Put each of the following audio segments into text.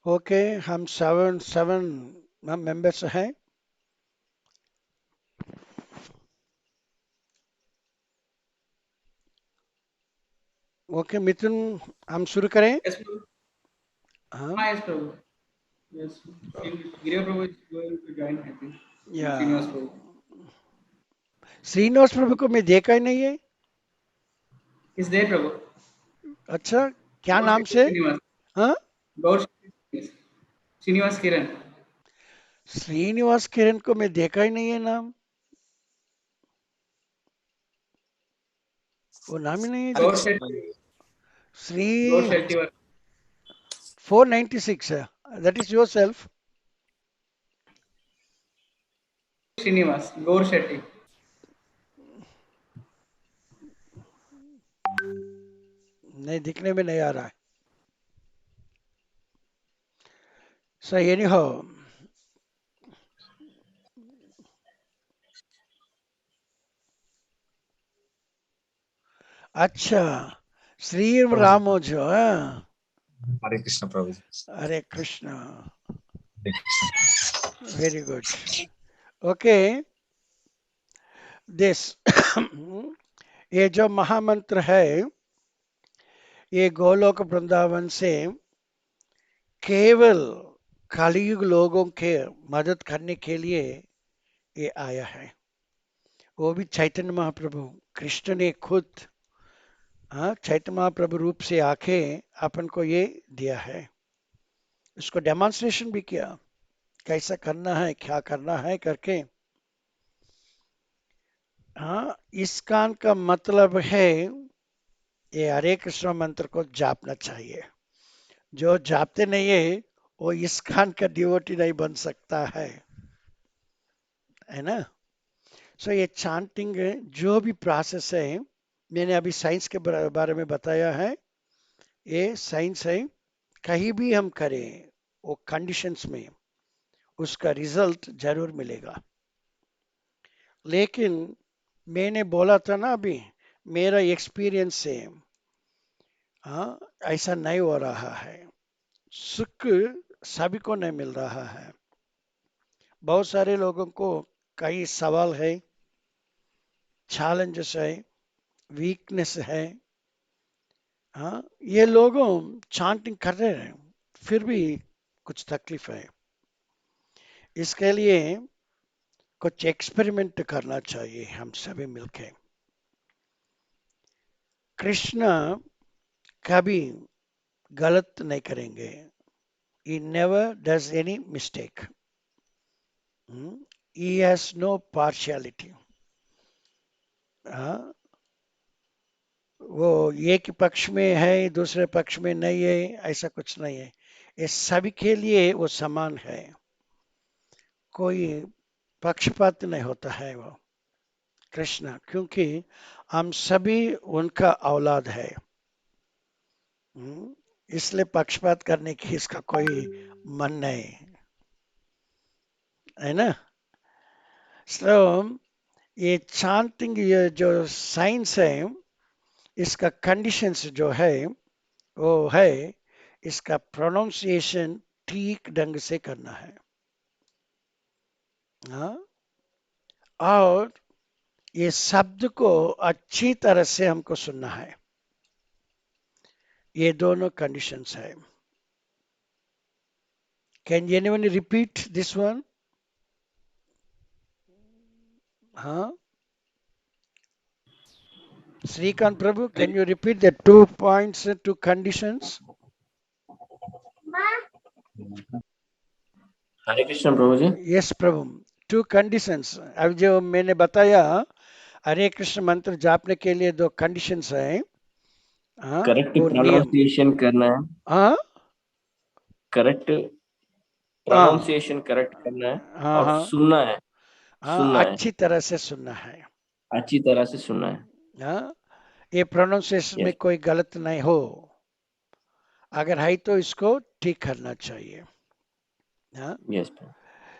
Okay, हम seven seven members हैं। Okay मिथुन, हम शुरू करें। Yes, Prabhu. हाँ, Yes, Prabhu. Yes, Giriya Prabhu is going to join, I think. या And Srinivas Prabhu. श्रीनिवास प्रभु को मैं देखा ही नहीं है। Is there, Prabhu? अच्छा, क्या Gaur नाम Shetty से? Srinivas. हाँ, Gaur Shetty Srinivas. Srinivas Kiran. Srinivas किरण को मैं देखा ही नहीं है नाम। वो नाम ही नहीं है Gaur देखो। Shetty. Shri Gaur Shetty. 496 है। That is your self. Srinivas. Gaur Shetty. नहीं, दिखने में नहीं आ रहा है। सही एनी हो। अच्छा, श्री प्रभु जी, रामो जो है। Hare Krishna Prabhu ji. Hare Krishna. Hare Krishna. Very good. Okay, this ये जो महामंत्र है, ये गोलोक वृंदावन से केवल कलयुग लोगों के मदद करने के लिए ये आया है। वो भी चैतन्य महाप्रभु कृष्ण ने खुद, हाँ, चैतन्य महाप्रभु रूप से आके अपन को ये दिया है। इसको डेमोन्स्ट्रेशन भी किया, कैसा करना है, क्या करना है करके। हाँ, इस कान का मतलब है ये हरे कृष्ण मंत्र को जापना चाहिए। जो जापते नहीं है वो इस कान का डिवोटी नहीं बन सकता है ना। सो ये चांटिंग जो भी प्रोसेस है, मैंने अभी साइंस के बारे में बताया है। ये साइंस है, कहीं भी हम करें वो कंडीशंस में उसका रिजल्ट जरूर मिलेगा। लेकिन मैंने बोला था ना अभी, मेरा एक्सपीरियंस से, हाँ, ऐसा नहीं हो रहा है। सुख सभी को नहीं मिल रहा है। बहुत सारे लोगों को कई सवाल है, चैलेंजेस है, वीकनेस है। हाँ, ये लोगों चांटिंग कर रहे हैं, फिर भी कुछ तकलीफ है। इसके लिए कुछ एक्सपेरिमेंट करना चाहिए हम सभी मिलके। कृष्ण कभी गलत नहीं करेंगे। He never does any mistake. He has no partiality. हाँ, वो एक पक्ष में है दूसरे पक्ष में नहीं है, ऐसा कुछ नहीं है। ये सभी के लिए वो समान है। कोई पक्षपात नहीं होता है वो कृष्ण, क्योंकि हम सभी उनका औलाद है। हम्म, इसलिए पक्षपात करने की इसका कोई मन नहीं है ना। सो ये चांटिंग, ये जो साइंस है, इसका कंडीशंस जो है वो है इसका प्रोनाउंसिएशन ठीक ढंग से करना है। हाँ, और ये शब्द को अच्छी तरह से हमको सुनना है। ये दोनों कंडीशंस है। Can anyone repeat this one? हाँ, Shrikant Prabhu, can you repeat the 2 points, 2 conditions? Hare Krishna Prabhu ji. Yes Prabhu, 2 conditions। अब जो मैंने बताया, हरे कृष्ण मंत्र जापने के लिए 2 conditions है। हाँ, करेक्ट वो नियम। प्रोनाउंसिएशन करना है, हाँ, करेक्ट हाँ, प्रोनाउंसिएशन करेक्ट करना है, हाँ, और हाँ, सुनना है, हाँ, सुनना है, अच्छी तरह से सुनना है। अच्छी तरह से सुनना है। हाँ, ये प्रोनाउंसिएशन में यस कोई गलत नहीं हो, अगर है तो इसको ठीक करना चाहिए। हाँ, यस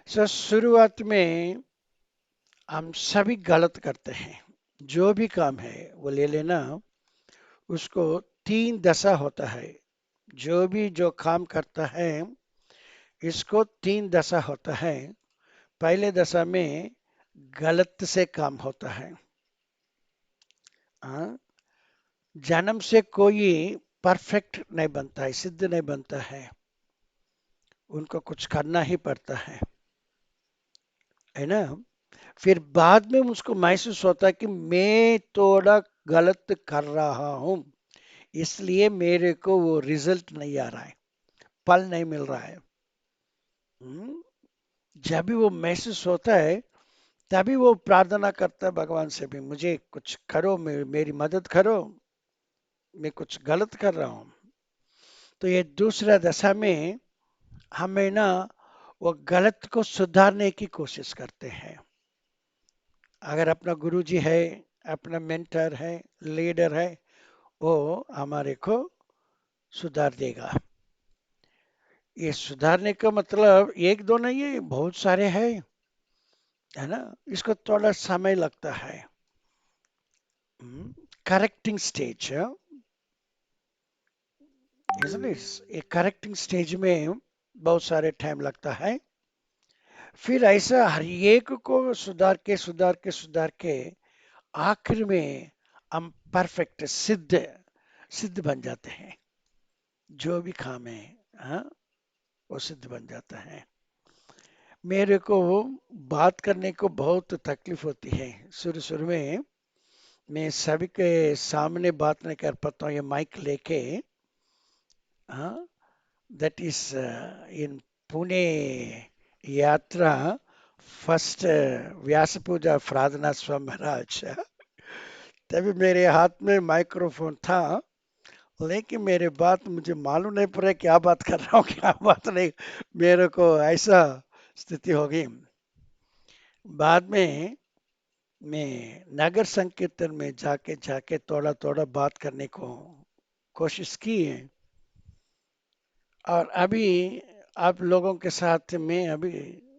सो शुरुआत में हम सभी गलत करते हैं। जो भी काम है वो ले लेना, उसको 3 दशा होता है। जो भी जो काम करता है इसको 3 दशा होता है। पहले दशा में गलत से काम होता है। हाँ, जन्म से कोई परफेक्ट नहीं बनता है, सिद्ध नहीं बनता है, उनको कुछ करना ही पड़ता है ना। फिर बाद में उसको महसूस होता है कि मैं थोड़ा गलत कर रहा हूं, इसलिए मेरे को वो रिजल्ट नहीं आ रहा है, फल नहीं मिल रहा है। हम्म, जब भी वो महसूस होता है तभी वो प्रार्थना करता है भगवान से भी, मुझे कुछ करो, मेरी मदद करो, मैं कुछ गलत कर रहा हूँ। तो ये दूसरा दशा में हमें ना वो गलत को सुधारने की कोशिश करते हैं। अगर अपना गुरुजी है, अपना मेंटर है, लीडर है, वो हमारे को सुधार देगा। ये सुधारने का मतलब एक दो नहीं है, बहुत सारे हैं, है ना। इसको थोड़ा समय लगता है। करेक्टिंग स्टेज, एक करेक्टिंग स्टेज में बहुत सारे टाइम लगता है। फिर ऐसा हर एक को सुधार के आखिर में हम परफेक्ट सिद्ध सिद्ध बन जाते हैं। जो भी काम है, हाँ, वो सिद्ध बन जाता है। मेरे को बात करने को बहुत तकलीफ होती है। शुरू शुरू में मैं सभी के सामने बात नहीं कर पाता हूँ, ये माइक लेके। हाँ, that is in Pune यात्रा, फर्स्ट व्यास पूजा प्रार्थना स्वामी महाराज, तभी मेरे हाथ में माइक्रोफोन था, लेकिन मेरे बात मुझे मालूम नहीं पड़ा क्या बात कर रहा हूँ क्या बात नहीं। मेरे को ऐसा स्थिति हो गई। बाद में मैं नगर संकीर्तन में जाके जाके थोड़ा थोड़ा बात करने को कोशिश की है। और अभी आप लोगों के साथ मैं अभी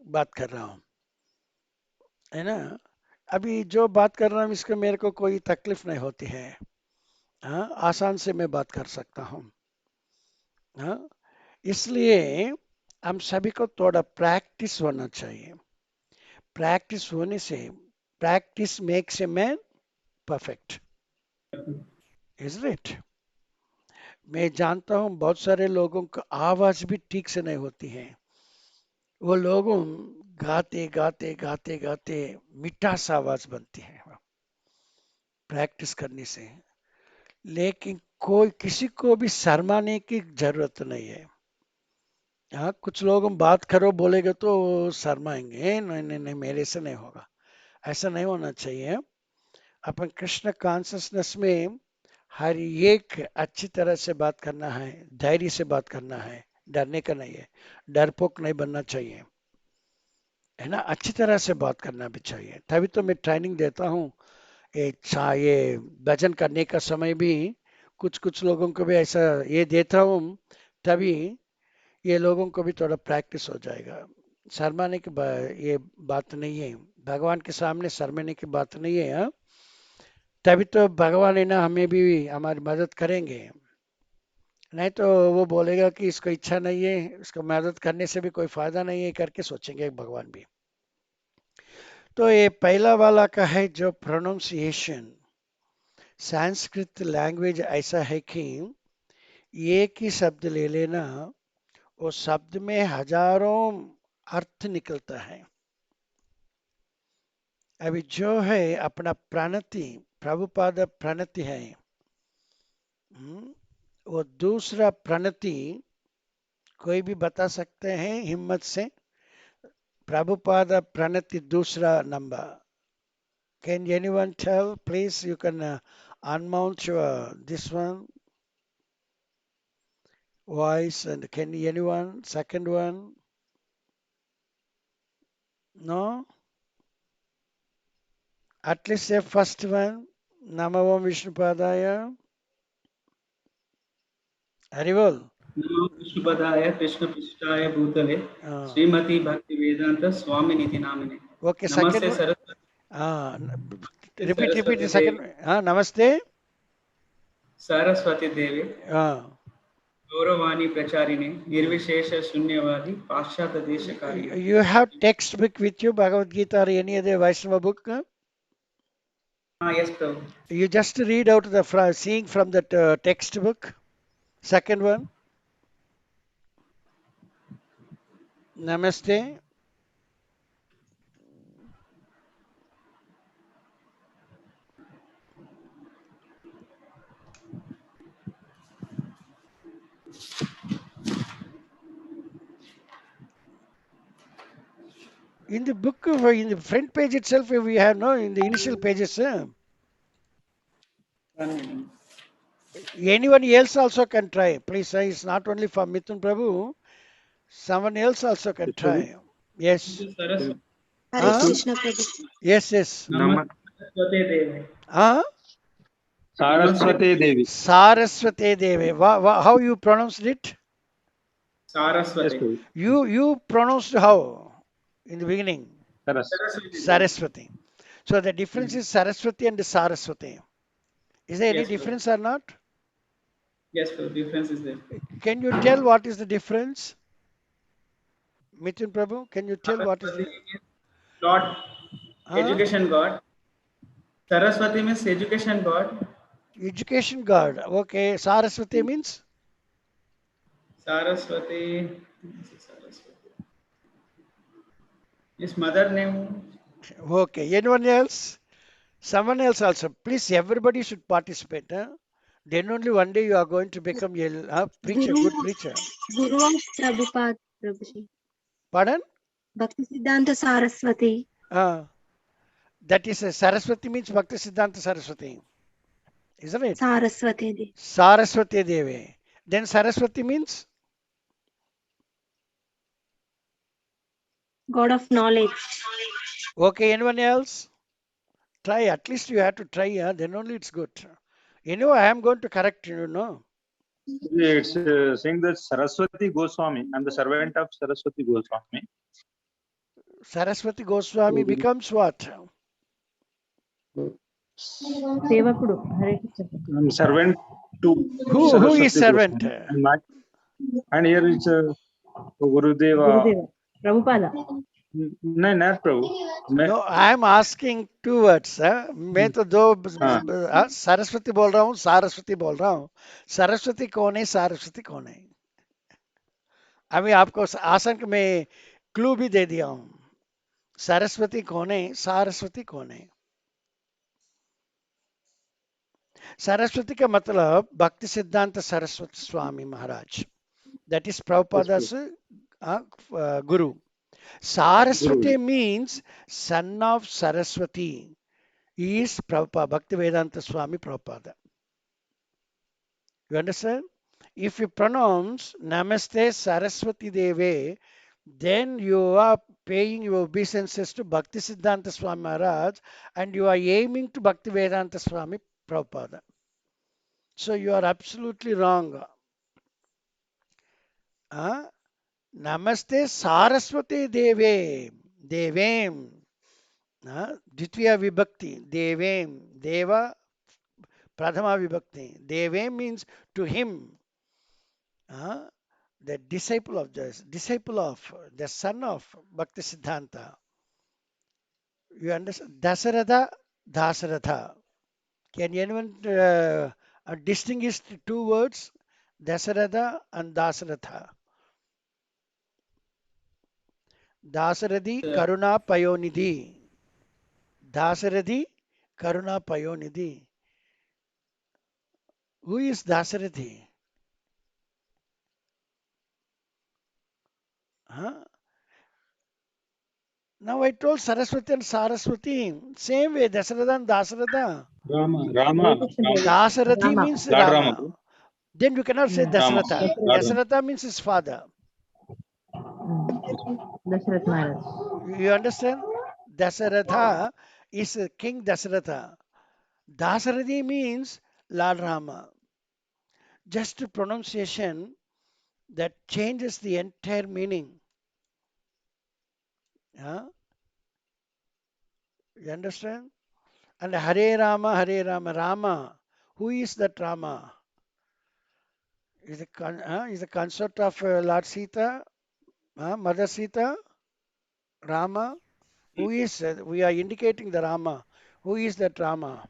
बात कर रहा हूँ, है ना। अभी जो बात कर रहा हूँ इसका मेरे को कोई तकलीफ नहीं होती है। हाँ, आसान से मैं बात कर सकता हूँ। हाँ, इसलिए हम सभी को थोड़ा प्रैक्टिस होना चाहिए। प्रैक्टिस होने से, practice makes a man perfect, is it. मैं जानता हूँ बहुत सारे लोगों को आवाज भी ठीक से नहीं होती है। वो लोगों गाते गाते गाते गाते मिठास आवाज बनती है प्रैक्टिस करने से। लेकिन कोई किसी को भी शर्माने की जरूरत नहीं है। हाँ, कुछ लोग हम बात करो बोलेगे तो शर्माएंगे, नहीं नहीं नहीं मेरे से नहीं होगा, ऐसा नहीं होना चाहिए। अपन कृष्ण कॉन्सियसनेस में हर एक अच्छी तरह से बात करना है, धैर्य से बात करना है, डरने का नहीं है, डरपोक नहीं बनना चाहिए, है ना। अच्छी तरह से बात करना भी चाहिए। तभी तो मैं ट्रेनिंग देता हूँ। ये भजन करने का समय भी कुछ कुछ लोगों को भी ऐसा ये देता हूँ, तभी ये लोगों को भी थोड़ा प्रैक्टिस हो जाएगा। शर्माने की ये बात नहीं है, भगवान के सामने शर्माने की बात नहीं है। हाँ, तभी तो भगवान है ना, हमें भी हमारी मदद करेंगे। नहीं तो वो बोलेगा कि इसको इच्छा नहीं है, इसको मदद करने से भी कोई फायदा नहीं है करके सोचेंगे भगवान भी। तो ये पहला वाला का है जो प्रोनाउंसिएशन। संस्कृत लैंग्वेज ऐसा है कि एक ही शब्द ले लेना, वो शब्द में हजारों अर्थ निकलता है। अभी जो है अपना प्रणति, प्रभुपाद प्रणति है, वो दूसरा प्रणति कोई भी बता सकते हैं हिम्मत से। प्रभुपाद प्रणति दूसरा number, can anyone tell please? You can unmount your this one voice, and can anyone second one? No, at least say first one. Namavam Vishnupadaya. Haribol. नमो विष्णुपदाय कृष्णपृष्ठाय भूतले Uh, श्रीमती भक्ति वेदांत स्वामी निधि नामिने okay, second नमस्ते one. Saraswati Uh, repeat the Devi second. Namaste. Saraswati Devi Uh, गौरवाणी प्रचारिणे निर्विशेष शून्यवादी पाश्चात्य देशकारिणे. You have textbook with you, Bhagavad Gita or any other Vaishnava book? Yes, Prabhu. You just read out the seeing from that textbook. Second one. Namaste. In the book, in the front page itself, we have no, in the initial pages. Anyone else also can try. Please, it's not only for Mithun Prabhu. Someone else also can try. Yes. Saraswati. Hare Huh? Krishna Prabhu. Yes, yes. Namaste Deve. Huh? Saraswati Devi. Saraswati Devi. How you pronounced it? Yes, Saraswati. Prabhu. You pronounced how in the beginning? Saraswati. Saraswati. So the difference is Saraswati and Saraswati. Is there any Yes, Prabhu. difference or not? Yes, Prabhu. Difference is there. Can you tell what is the difference? Mithun Prabhu, can you tell what is Saraswati the means Lord, education God. Saraswati means education God. education god? Okay, Saraswati means Saraswati. Saraswati. His mother name. okay. Anyone else? Someone else also. Please, everybody should participate. Huh? Then only one day you are going to become a preacher, Guru, good preacher. Guru of Prabhupada Prabhuji. Pardon? Bhakti Siddhanta Saraswati. Uh, that is Saraswati means Bhakti Siddhanta Saraswati. Isn't it? Saraswati Devi. Saraswati Devi. Then Saraswati means God of knowledge. okay. Anyone else? Try. At least you have to try. Then only it's good. Anyway, I am going to correct you. No. It's saying that Saraswati Goswami. I'm the servant of Saraswati Goswami. Saraswati Goswami becomes what? సేవకుడు Hare Krishna I'm servant to Who is Saraswati servant? Goswami. And here it's Gurudeva. గురుదేవ ప్రభుపాద नहीं not Prabhu. No, I am asking two words. मैं तो दो सरस्वती बोल रहा हूँ, सारस्वती बोल रहा हूँ. सरस्वती कौन है, सारस्वती कौन है? अभी आपको आसन में क्लू भी दे दिया हूँ. सरस्वती कौन है, सारस्वती कौन है? सरस्वती का मतलब भक्ति सिद्धांत Saraswati Swami Maharaj. That is Prabhupada's guru. Saraswati means son of Saraswati. He is Prabhupada, Bhaktivedanta Swami Prabhupada. You understand? If you pronounce Namaste Saraswati Deve, then you are paying your obeisances to Bhakti Siddhanta Swami Maharaj and you are aiming to Bhaktivedanta Swami Prabhupada. So you are absolutely wrong. Namaste Saraswati Deve. Devem. Dvitiya Vibhakti. Devem. Deva Pradhama Vibhakti. Devem means to him. The disciple of the son of Bhakti Siddhanta. You understand? Dasaratha, Dasaratha. Can anyone distinguish the two words? Dasaratha and Dasaratha. Dasarathi Karuna Payonidhi. Dasarathi Karuna Payonidhi. Who is Dasarathi? Now I told Saraswati and Saraswati. Same way, Dasaratha and Dasaratha. Rama. Dasarathi Rama. means Lord Rama. Rama. Then you cannot say Yeah. Dasaratha. Rama. Lord Rama. Dasaratha means his father. Dashrath Maharaj You understand? Dasaratha is King Dasaratha. Dasarathi means Lord Rama. Just a pronunciation that changes the entire meaning. Yeah? You understand? And Hare Rama, Hare Rama, Rama. Who is that Rama? is the consort of Lord Sita, Mother Sita, Rama. Who is, we are indicating the Rama. Who is that Rama?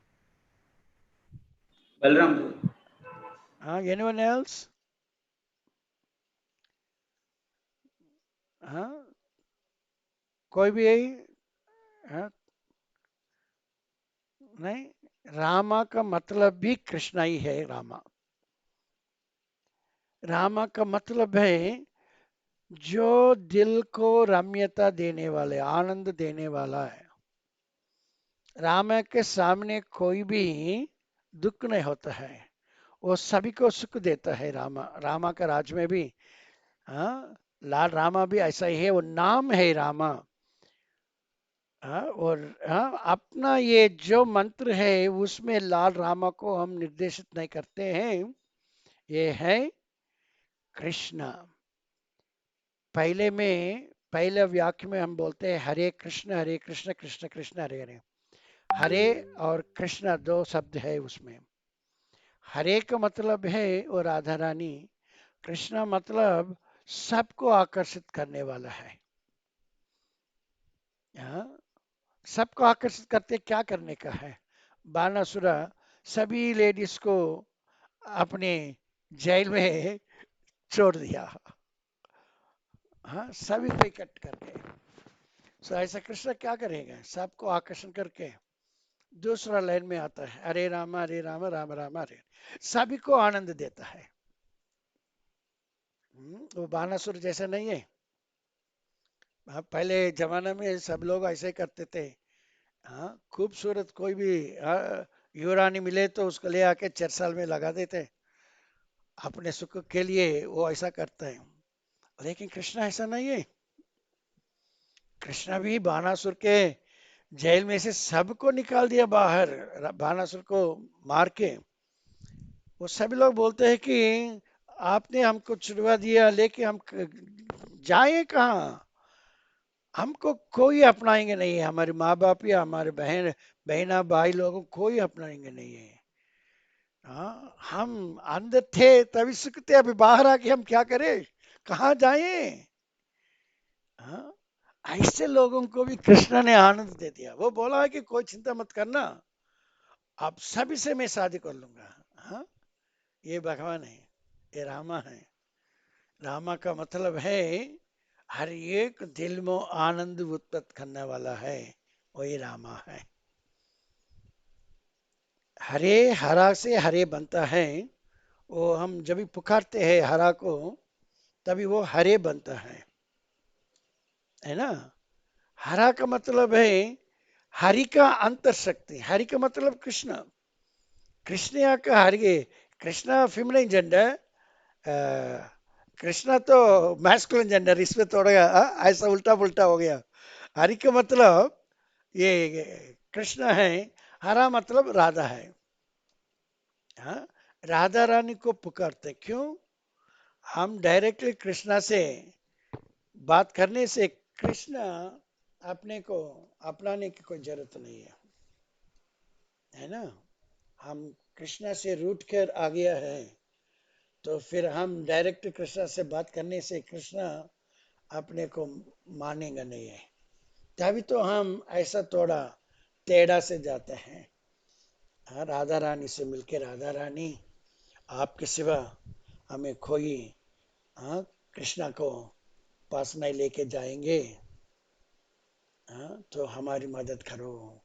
Balram Prabhu. Anyone else? कोई भी हाँ? नहीं, रामा का मतलब भी कृष्णा ही है। रामा, रामा का मतलब है जो दिल को रम्यता देने वाले, आनंद देने वाला है। राम के सामने कोई भी दुख नहीं होता है, वो सभी को सुख देता है। रामा, रामा का राज में भी लाल रामा भी ऐसा ही है, वो नाम है रामा। और अपना ये जो मंत्र है उसमें लाल रामा को हम निर्देशित नहीं करते हैं, ये है कृष्ण। पहले वाक्य में हम बोलते हैं हरे कृष्ण कृष्ण कृष्ण हरे हरे। हरे और कृष्ण दो शब्द है उसमें। हरे का मतलब है वो राधा रानी, कृष्ण मतलब सबको आकर्षित करने वाला है। सबको आकर्षित करते क्या करने का है? बानासुरा सभी लेडीज को अपने जेल में छोड़ दिया, सभी को इकट्ठ करके। सो ऐसा कृष्ण क्या करेगा? सबको आकर्षण करके दूसरा लाइन में आता है हरे राम राम राम हरे, सभी को आनंद देता है। वो बानासुर जैसा नहीं है। पहले जमाने में सब लोग ऐसे करते थे। खूबसूरत कोई भी युवरानी मिले तो उसको ले आके 4 साल में लगा देते, अपने सुख के लिए वो ऐसा करते हैं। लेकिन कृष्ण ऐसा नहीं है। कृष्ण भी बानासुर के जेल में से सबको निकाल दिया बाहर, बानासुर को मार के। वो सभी लोग बोलते हैं कि आपने हमको छुड़वा दिया, लेकिन हम जाए कहाँ? हमको कोई अपनाएंगे नहीं है, हमारे माँ बाप या हमारे बहना भाई लोगों कोई अपनाएंगे नहीं है। हम अंदर थे तभी सुख थे, अभी बाहर आके हम क्या करें? कहाँ जाएं? ऐसे लोगों को भी कृष्ण ने आनंद दे दिया। वो बोला है कि कोई चिंता मत करना, आप सभी से मैं शादी कर लूंगा। ये भगवान है, ये रामा है। रामा का मतलब है हर एक दिल में आनंद उत्पत्त करने वाला है, वही रामा है। हरे, हरा से हरे बनता है। वो हम जब भी पुकारते हैं हरा को, तभी वो हरे बनता है ना। हरा का मतलब है हरि का अंतर शक्ति। हरि का मतलब कृष्ण, कृष्ण या का हरि। कृष्णा फेमिनिन जेंडर, कृष्णा तो मैस्कुलिन जेंडर, इसमें थोड़ा ऐसा उल्टा पुल्टा हो गया। हरि का मतलब ये कृष्ण है, हरा मतलब राधा है। राधा रानी को पुकारते क्यों? हम डायरेक्टली कृष्णा से बात करने से कृष्ण अपने को अपनाने की कोई जरूरत नहीं है ना। हम कृष्णा से रूठ कर आ गया है, तो फिर हम डायरेक्ट कृष्णा से बात करने से कृष्णा अपने को मानेगा नहीं है। तभी तो हम ऐसा थोड़ा टेढ़ा से जाते हैं। राधा रानी से मिलके, राधा रानी आपके सिवा हमें कोई कृष्णा को पास नहीं लेके जाएंगे, तो हमारी मदद करो,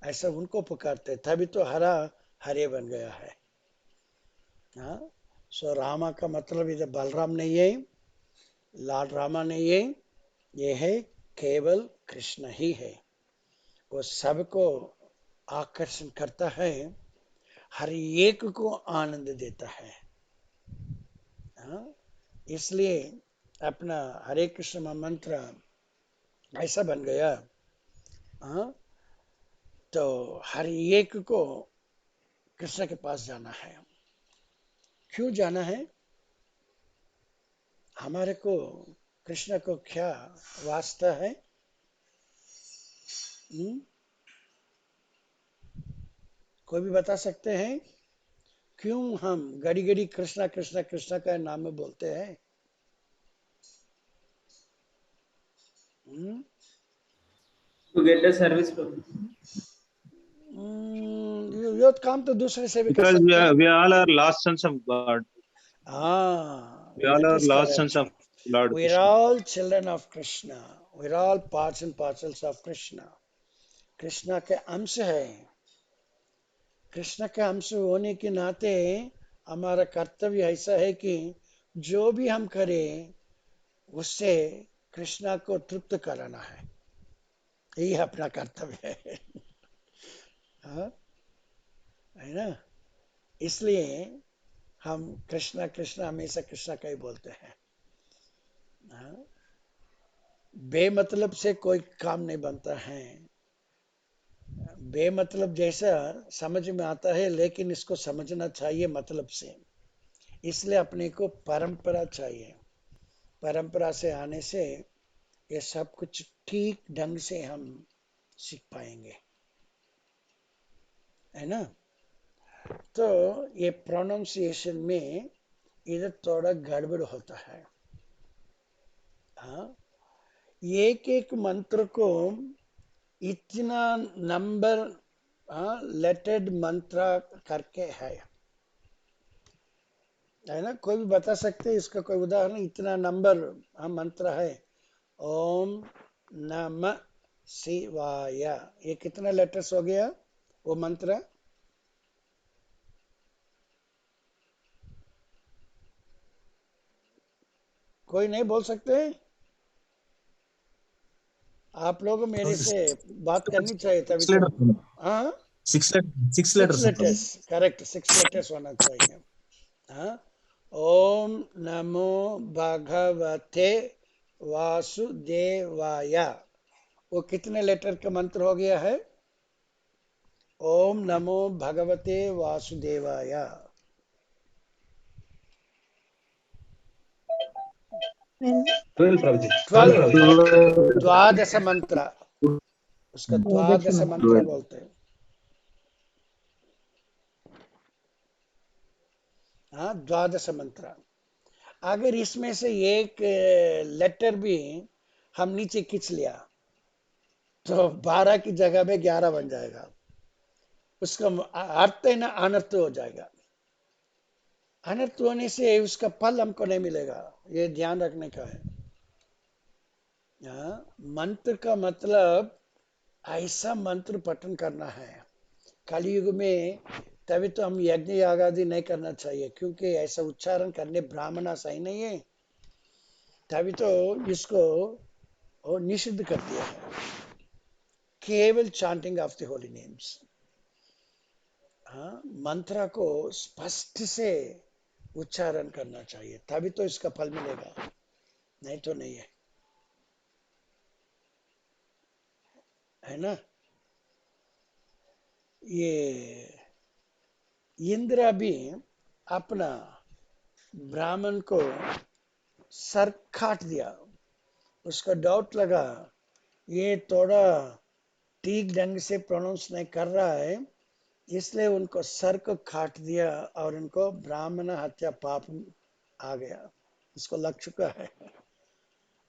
ऐसा उनको पुकारते। तभी तो हरा हरे बन गया है। सो रामा का मतलब इधर बलराम नहीं है, लाल रामा नहीं है, ये है केवल कृष्ण ही है। वो सबको आकर्षण करता है, हर एक को आनंद देता है। इसलिए अपना हरे कृष्ण मंत्र ऐसा बन गया। तो हर एक को कृष्ण के पास जाना है। क्यों जाना है? हमारे को कृष्ण को क्या वास्ता है? कोई भी बता सकते हैं? क्यों हम घड़ी घड़ी कृष्णा कृष्णा कृष्णा का नाम में बोलते हैं? हम्म? To get the service, Prabhu. ये काम तो दूसरे से भी कर Because सकते हैं। we all are lost sons of God. We all That are is lost sons correct. of Lord We're Krishna. all children of Krishna. We're all parts and parcels of Krishna. Krishna के अंश है। कृष्ण के अंश होने के नाते हमारा कर्तव्य ऐसा है कि जो भी हम करें उससे कृष्णा को तृप्त कराना है, यही अपना कर्तव्य है। हाँ? है ना? इसलिए हम कृष्णा कृष्णा हमेशा कृष्णा का ही बोलते हैं। हाँ? बेमतलब से कोई काम नहीं बनता है। बेमतलब जैसा समझ में आता है, लेकिन इसको समझना चाहिए मतलब से। इसलिए अपने को परंपरा चाहिए। परंपरा से आने से ये सब कुछ ठीक ढंग से हम सीख पाएंगे, है ना? तो ये प्रोनाउंसिएशन में इधर थोड़ा गड़बड़ होता है। हाँ, एक एक मंत्र को इतना नंबर लेटेड मंत्र करके है ना? कोई भी बता सकते हैं इसका कोई उदाहरण? इतना नंबर मंत्र है, ओम नमः शिवाय, ये कितना लेटर्स हो गया वो मंत्र? कोई नहीं बोल सकते? आप लोग मेरे से बात करनी चाहिए तभी Six तो। letters. हाँ, 6 letters. 6 six letters. Letters, correct, 6 letters होना चाहिए। हाँ, ओम नमो भगवते वासुदेवाय, वो कितने लेटर का मंत्र हो गया है? ओम नमो भगवते वासुदेवाय। 12, Prabhuji. 12, 12, ओके। द्वादश मंत्र, उसका द्वादश द्वादश मंत्र। मंत्र बोलते हैं। हाँ, द्वादश मंत्र। अगर इसमें से एक लेटर भी हम नीचे खींच लिया तो 12 की जगह में 11 बन जाएगा। उसका अर्थ है ना अनर्थ हो जाएगा। अनर्थ होने से उसका फल हमको नहीं मिलेगा, ये ध्यान रखने का है। मंत्र का मतलब ऐसा मंत्र पठन करना है कलयुग में, तभी तो हम यज्ञ याग आदि नहीं करना चाहिए, क्योंकि ऐसा उच्चारण करने ब्राह्मण सही नहीं है। तभी तो इसको निषिद्ध कर दिया है, केवल chanting of the Holi names. मंत्र को स्पष्ट से उच्चारण करना चाहिए, तभी तो इसका फल मिलेगा, नहीं तो नहीं है ना? ये इंद्र भी अपना ब्राह्मण को सर काट दिया, उसका डाउट लगा ये थोड़ा ठीक ढंग से प्रोनाउंस नहीं कर रहा है, इसलिए उनको सर को काट दिया और उनको ब्राह्मण हत्या पाप आ गया, इसको लग चुका है।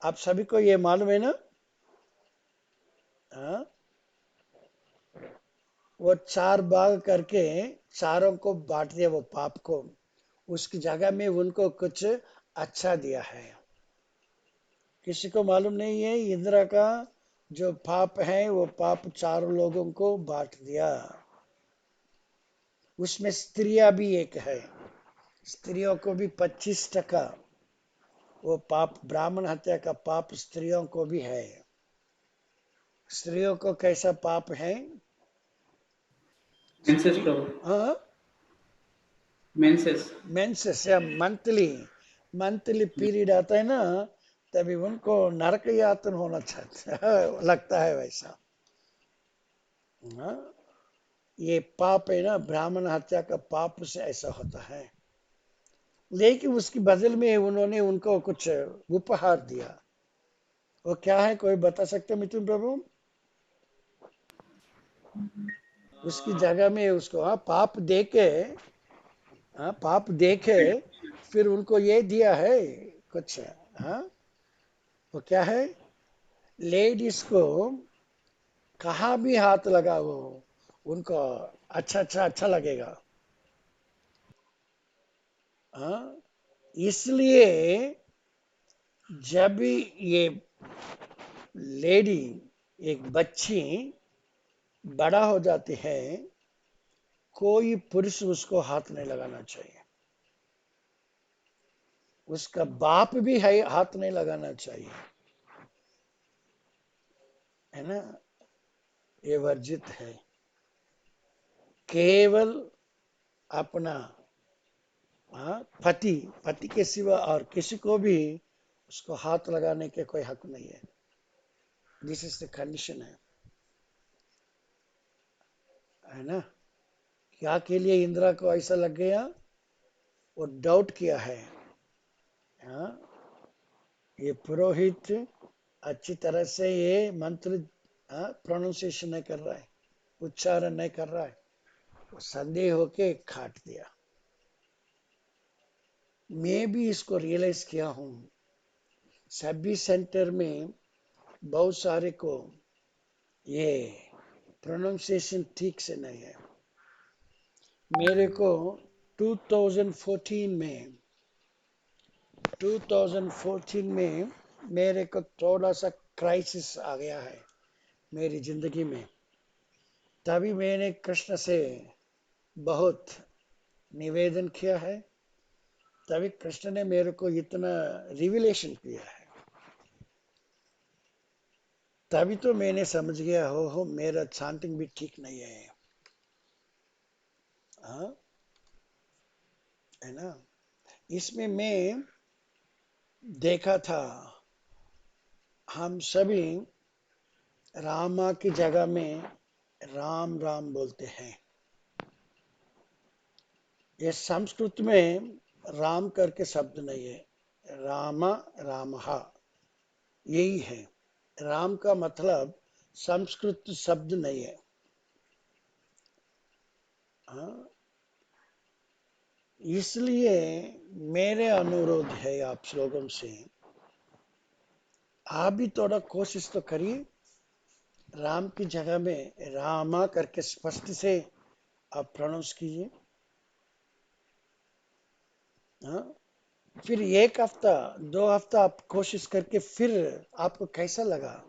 आप सभी को ये मालूम है ना? हाँ? वो 4 भाग करके चारों को बांट दिया वो पाप को, उसकी जगह में उनको कुछ अच्छा दिया है। किसी को मालूम नहीं है? इंद्र का जो पाप है वो पाप 4 लोगों को बांट दिया। उसमें स्त्रियां भी एक है, स्त्रियों को भी 25% वो पाप, ब्राह्मण हत्या का पाप स्त्रियों को भी है। स्त्रियों को कैसा पाप है? Menses, Prabhu. हाँ, Menses. मेंसेस या मंथली पीरियड आता है ना, तभी उनको नरक यातन होना चाहता लगता है वैसा। हाँ? ये पाप है ना, ब्राह्मण हत्या का पाप से ऐसा होता है। लेकिन उसकी बदल में उन्होंने उनको कुछ उपहार दिया, वो क्या है कोई बता सकते मिथुन प्रभु? उसकी जगह में उसको पाप दे के हाँ, पाप देखे फिर उनको ये दिया है कुछ। हाँ, वो क्या है, लेडीज को कहाँ भी हाथ लगाओ उनको अच्छा लगेगा। हाँ, इसलिए जब भी ये लेडी, एक बच्ची बड़ा हो जाती है, कोई पुरुष उसको हाथ नहीं लगाना चाहिए, उसका बाप भी है हाथ नहीं लगाना चाहिए, है ना। ये वर्जित है। केवल अपना पति के सिवा और किसी को भी उसको हाथ लगाने के कोई हक नहीं है। दिस इज द कंडीशन है ना। क्या के लिए इंदिरा को ऐसा लग गया, वो डाउट किया है। हाँ, ये पुरोहित अच्छी तरह से ये मंत्र प्रोनाउंसिएशन नहीं कर रहा है, उच्चारण नहीं कर रहा है, वो संदेह होके काट दिया। मैं भी इसको रियलाइज किया हूं, सभी सेंटर में बहुत सारे को ये प्रोनाउंसिएशन ठीक से नहीं है। मेरे को 2014 में मेरे को थोड़ा सा क्राइसिस आ गया है मेरी जिंदगी में। तभी मैंने कृष्ण से बहुत निवेदन किया है, तभी कृष्ण ने मेरे को इतना रिविलेशन किया है। तभी तो मैंने समझ गया हो मेरा चांटिंग भी ठीक नहीं है। हाँ, है ना। इसमें मैं देखा था, हम सभी रामा की जगह में राम राम बोलते हैं। ये संस्कृत में राम करके शब्द नहीं है, रामा रामहा यही है। राम का मतलब संस्कृत शब्द नहीं है। हाँ, इसलिए मेरे अनुरोध है आप लोगों से, आप भी थोड़ा कोशिश तो करिए, राम की जगह में रामा करके स्पष्ट से आप प्रोनाउंस कीजिए। हाँ, फिर 1 हफ्ता 2 हफ्ता आप कोशिश करके फिर आपको कैसा लगा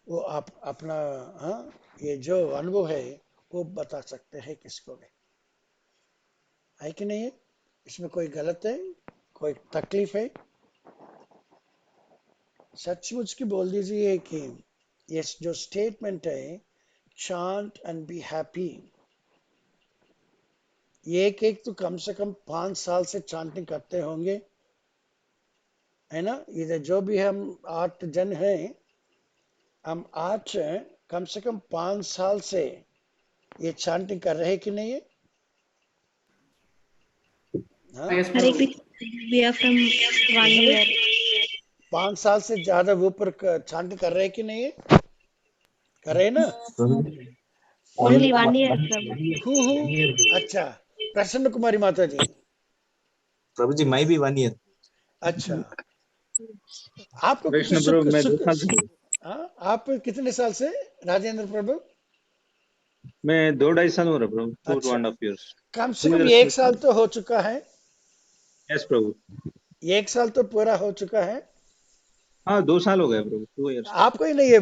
वो आप अपना, हाँ, ये जो अनुभव है वो बता सकते हैं किसको भी, है कि नहीं है। इसमें कोई गलत है, कोई तकलीफ है, सचमुच की बोल दीजिए कि ये जो स्टेटमेंट है चांट एंड बी हैप्पी, एक तो कम से कम 5 साल से चांटिंग करते होंगे, है ना। इधर जो भी हम 8 जन हैं, हम 8 कम से कम 5 साल से ये चांटिंग कर रहे हैं कि नहीं है। हाँ, Yes, Hare Prabhu. Krishna, we are from 1 year. 5 साल से ज्यादा ऊपर चांटिंग कर रहे हैं कि नहीं है, कर रहे हैं ना। Only 1 year, Prabhu. हु अच्छा, प्रसन्न कुमारी माता जी, प्रभु जी मैं भी 1 ईयर। अच्छा, आपको कुछ कृष्ण सुख प्रभु मैं 2 सुख साल से, हाँ, आप कितने साल से राजेंद्र प्रभु। मैं 2-2.5 साल हो रहा प्रभु, 2 to अच्छा, 1.5 years। कम से 2 कम years 1 साल तो हो चुका है, यस प्रभु। 1 साल तो पूरा हो चुका है। हाँ 2 साल हो गए प्रभु, 2 years। आपको ही नहीं है,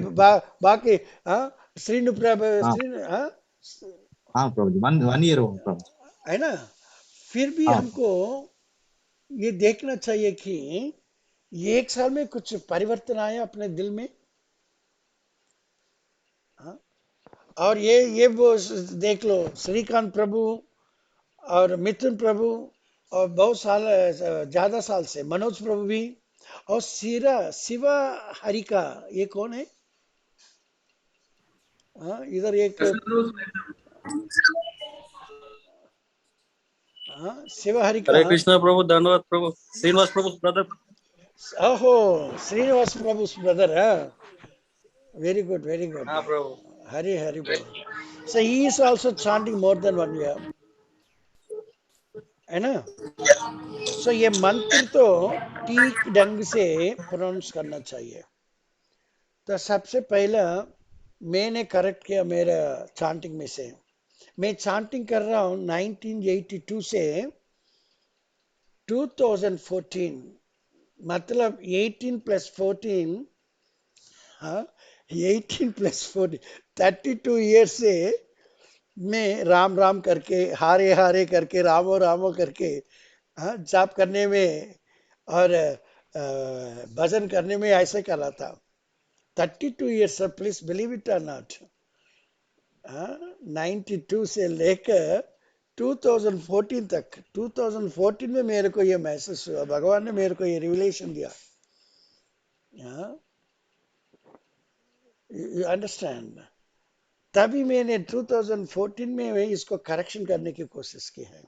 बाकी हाँ, श्रीनु प्रभु, हाँ श्रीनु, हाँ, हाँ प्रभु जी 1 ईयर हो प्रभु जी। है ना। फिर भी हाँ हमको ये देखना चाहिए कि 1 साल में कुछ परिवर्तन आया अपने दिल में। हाँ? और ये वो देख लो, श्रीकांत प्रभु और मिथुन प्रभु, और बहुत साल, ज्यादा साल से मनोज प्रभु भी, और शिवा हरि का ये कौन है। हाँ, इधर एक, Krishna Prabhu. हाँ, शिवा हरि का। हरे कृष्णा प्रभु, धन्यवाद प्रभु, श्रीनिवास प्रभु ब्रदर। ओहो, Srinivas Prabhu brother, very good, very good. हाँ प्रभु। हरि हरि बोल। So he is also chanting more than 1 year. है ना। सो ये मंत्र तो ठीक ढंग से प्रोनाउंस करना चाहिए। तो सबसे पहला मैंने करेक्ट किया मेरा चांटिंग में से। मैं चांटिंग कर रहा हूँ 1982 से 2014, मतलब 18 प्लस 14, हाँ 18 प्लस 14, 32 ईयर से मैं राम राम करके, हारे हारे करके, रामो रामो करके, हाँ जाप करने में और भजन करने में ऐसे करा था। 32 ईयर्स, प्लीज बिलीव इट और नॉट। 92 से लेकर 2014 तक, 2014 में मेरे को ये मैसेज हुआ, भगवान ने मेरे को ये रिविलेशन दिया। You understand. तभी मैंने 2014 में इसको करेक्शन करने की कोशिश की है।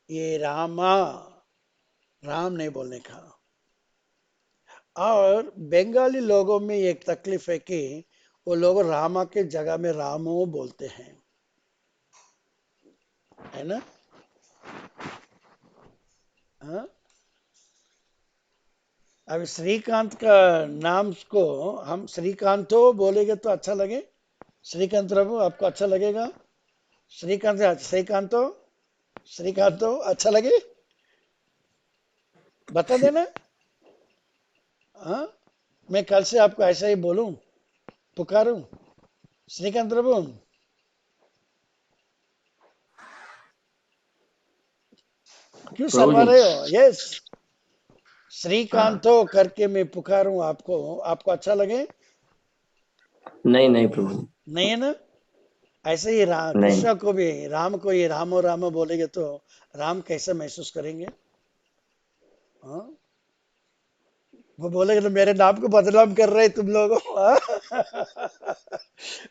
ये रामा, राम नहीं बोलने का। और बंगाली लोगों में एक तकलीफ है कि वो लोग रामा के जगह में रामो बोलते हैं, है ना। अब श्रीकांत का नाम को हम श्रीकांतो बोलेंगे तो अच्छा लगे। श्रीकांत प्रभु आपको अच्छा लगेगा? श्रीकांत, श्रीकांतो, श्रीकांतो अच्छा लगे? बता देना। हाँ, मैं कल से आपको ऐसा ही बोलूं, पुकारूं, श्रीकांत प्रभु। क्यों प्रभु शर्मा जी। रहे हो? यस, हाँ, श्रीकांतो करके मैं पुकारूं आपको, आपको अच्छा लगे? नहीं नहीं प्रभु जी, नहीं है ना। ऐसे ही राम, नहीं। कृष्ण को भी, राम को ये रामो रामो बोलेंगे तो राम कैसे महसूस करेंगे? हाँ, वो बोलेंगे तो मेरे नाम को बदनाम कर रहे तुम लोग।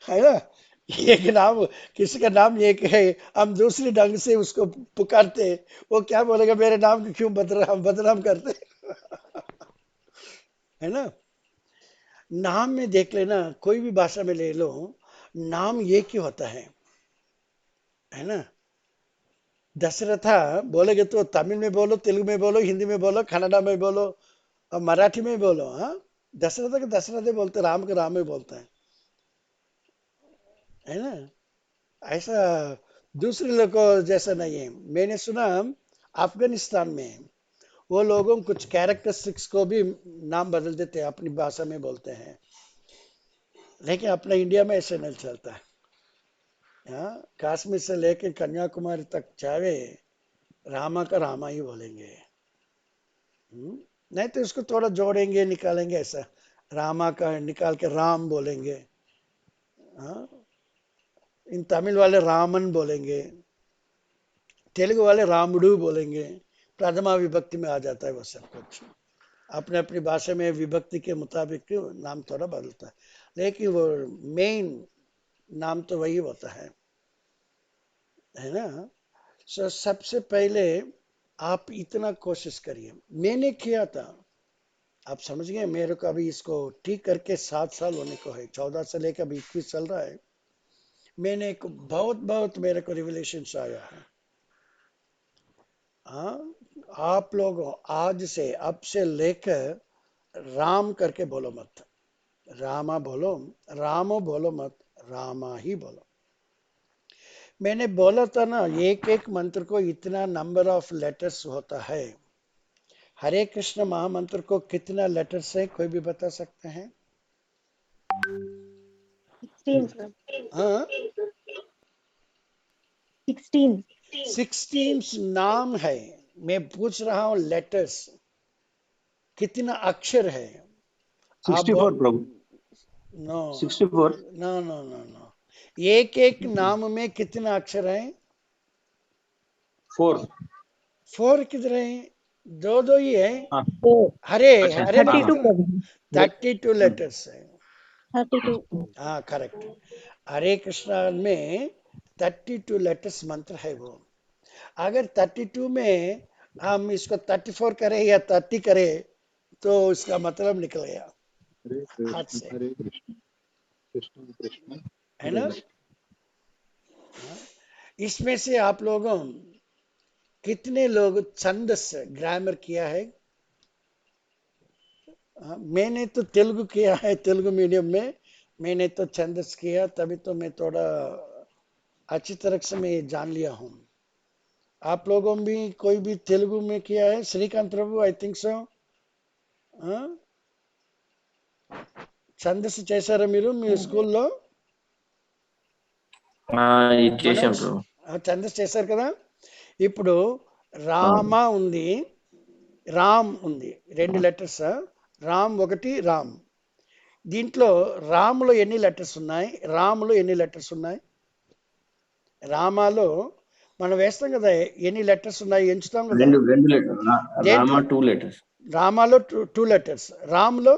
है ना। एक नाम, किसी का नाम एक है, हम दूसरी ढंग से उसको पुकारते, वो क्या बोलेगा, मेरे नाम को क्यों बदनाम बदनाम करते। है ना। नाम में देख लेना, कोई भी भाषा में ले लो, नाम एक ही होता है ना। दशरथा बोलेगे तो तमिल में बोलो, तेलुगु में बोलो, हिंदी में बोलो, कन्नड़ा में बोलो और मराठी में बोलो। हाँ, दशरथ को दशरथ बोलते, राम को राम ही बोलते हैं, है ना। ऐसा दूसरे लोग को जैसा नहीं है। मैंने सुना अफगानिस्तान में वो लोगों कुछ कैरेक्टरिस्टिक्स को भी नाम बदल देते हैं, अपनी भाषा में बोलते हैं, लेकिन अपना इंडिया में ऐसे नहीं चलता है। हाँ, कश्मीर से लेकर कन्याकुमारी तक चाहे रामा का रामा ही बोलेंगे। नहीं तो उसको थोड़ा जोड़ेंगे, निकालेंगे, ऐसा रामा का निकाल के राम बोलेंगे। हाँ, इन तमिल वाले रामन बोलेंगे, तेलुगु वाले रामुडू बोलेंगे, प्रथमा विभक्ति में आ जाता है वो सब कुछ। अपने अपनी भाषा में विभक्ति के मुताबिक नाम थोड़ा बदलता है, लेकिन वो मेन नाम तो वही होता है ना। सो सबसे पहले आप इतना कोशिश करिए, मैंने किया था, आप समझ गए। मेरे को अभी इसको ठीक करके 7 साल होने को है, 14 से लेकर अभी 21 चल रहा है। मैंने एक बहुत बहुत मेरे को रिविलेशन आया है। हाँ, आप लोग आज से, अब से लेकर राम करके बोलो मत, रामा बोलो, रामो बोलो मत, रामा ही बोलो। मैंने बोला था ना, एक एक मंत्र को इतना नंबर ऑफ लेटर्स होता है। हरे कृष्ण महामंत्र को कितना लेटर्स है, कोई भी बता सकते हैं? 16 sir. हाँ, 16. 16 नाम है। मैं पूछ रहा हूँ लेटर्स कितना अक्षर है। आप 64 Prabhu, no 64। No no no no, एक एक नाम में कितना अक्षर है? 4। 4 किधर है? दो दो ही है। हाँ, हरे अच्छा, हरे में हाँ हाँ, 32 कितना? प्रभु। 32 लेटर्स है। 32. हाँ करेक्ट। हरे कृष्णा में 32 लेटर्स मंत्र है वो। अगर 32 में हम इसको 34 करें या 30 करें तो उसका मतलब निकल गया हरे हाथ कृष्ण से, हरे कृष्ण कृष्ण कृष्ण है हरे ना। हरे। इसमें से आप लोगों कितने लोग छंदस ग्रामर किया है? मैंने तो तेलुगु किया है, तेलुगु मीडियम में मैंने तो छंदस किया, तभी तो मैं थोड़ा अच्छी तरह से मैं जान लिया हूँ। आप लोगों भी कोई भी तेलुगु में किया है? श्रीकांत प्रभु, आई थिंक సో ఛందస్సు చేశారా మీరు మీ స్కూల్లో? ఇది చేశాం మనోజ్ ప్రభు. ఛందస్సు చేశారు కదా. ఇప్పుడు రామ ఉంది, రామ్ ఉంది, 2 లెటర్స్. రామ్ ఒకటి, రామ్. దీంట్లో రాములో ఎన్ని లెటర్స్ ఉన్నాయి? రాములో ఎన్ని లెటర్స్ ఉన్నాయి? రామాలో మనం వేస్తాం కదా, ఎన్ని లెటర్స్ ఉన్నాయి ఎంచుతాం కదా. రెండు లెటర్. రామ 2 లెటర్స్. రామాలో 2 లెటర్స్. రామ్లో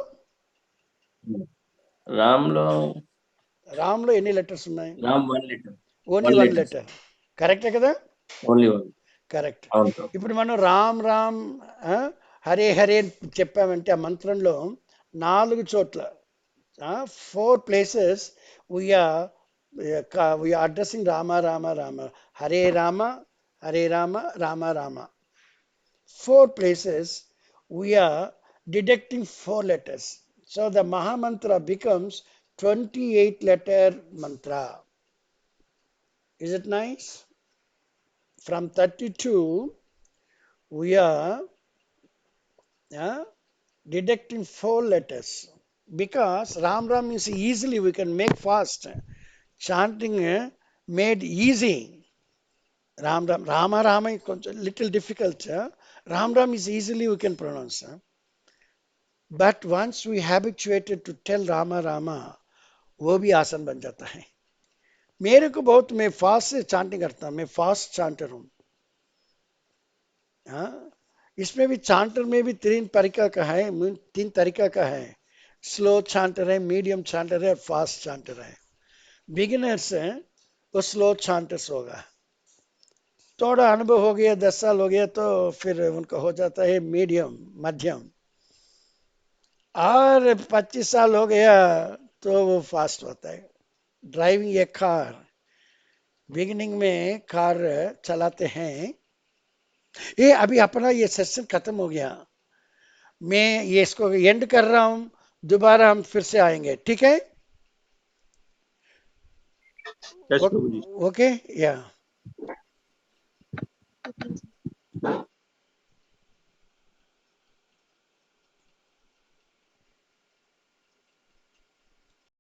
రామ్లో ఎన్ని లెటర్స్ ఉన్నాయి? రామ్ 1 లెటర్. Only 1 letter. కరెక్టే కదా? ఓన్లీ 1. కరెక్ట్. అవును ప్రభు. ఇప్పుడు మనం రామ్ రామ్ హరే హరే అని చెప్పామంటే ఆ మంత్రంలో 4 చోట్ల 4 places we are addressing Rama Rama Rama. Hare Rama, Hare Rama, Rama Rama. 4 places we are deducting 4 letters. So the Maha Mantra becomes 28 letter mantra. Is it nice? From 32 we are deducting 4 letters, because Ram Ram is easily we can make fast. Chanting made easy. Ram Ram, Rama Rama is little difficult. Ram Ram is easily we can pronounce. But once we habituated to tell Rama Rama, वो भी आसान बन जाता है. मेरे को बहुत, मैं फास्ट से चांटिंग करता हूँ, मैं फास्ट चांटर हूँ. इसमें भी चांटर में भी 3 तरीका का है, 3 तरीका का है. स्लो चांटर है, मीडियम चांटर है और फास्ट चांटर है. बिगिनर्स हैं वो स्लो चांटर्स होगा. थोड़ा अनुभव हो गया, 10 साल हो गया तो फिर उनका हो जाता है मीडियम मध्यम, और 25 साल हो गया तो वो फास्ट होता है. ड्राइविंग ए कार, बिगिनिंग में कार चलाते हैं. ये अभी अपना ये सेशन खत्म हो गया, मैं ये इसको एंड कर रहा हूं, दोबारा हम फिर से आएंगे, ठीक है? Yes, Prabhuji. ओके या